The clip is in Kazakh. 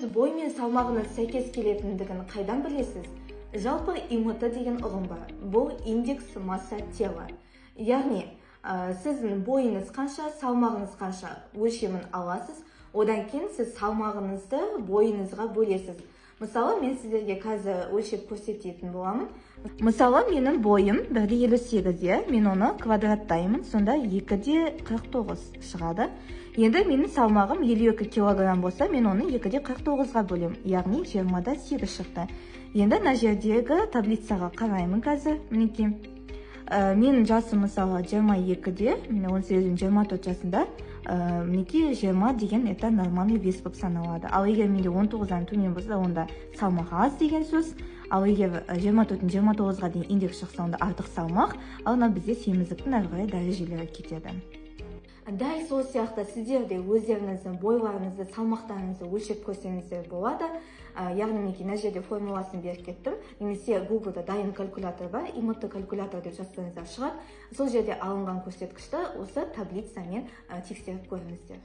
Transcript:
сіз бой мен салмағыңыз сәйкес келетіндігін қайдан білесіз? Жалпы ИМТ деген ұғым бар. Бұл индекс масса тела. Яғни, сіздің бойыңыз қанша, салмағыңыз қанша өлшемін аласыз, одан кейін сіз салмағыңызды бойыңызға бөлесіз. Мысалы, мен сіздерге қазір өлшеп көрсететін боламын. Мысалы, менің бойым 1,58, мен оны квадраттаймын, сонда 2,49 шығады. Енді менің салмағым 52 килограмм болса, мен оны 2,49-ға бөлем, яғни 20-8 шықты. Енді мына жердегі таблицаға қараймын қазір, мінекей. Менің жасым мысалы 22-де, 18-24 жасында, мінекей 20 деген это нормальный вес болып саналады. Ал егер менде 19-дан төмен болса, онда салмақ аз деген сөз. Ал егер 24-29-ға дейін индекс шықса, онда артық салмақ, ал бізде семіздіктің әрі қарай дәрежелері кетеді. Дәл сол сияқты сіздер де өздеріңіздің бойларыңызды, салмақтарыңызды өлшеп көрсеңіздер болады. Яғни мінекей мына жерде формуласын беріп кеттім. Немесе Google-да дайын калькулятор бар, ИМТ калькулятор деп жазсаңыздар шығады. Сол жерде алынған көрсеткішті осы таблицамен тексеріп көріңіздер.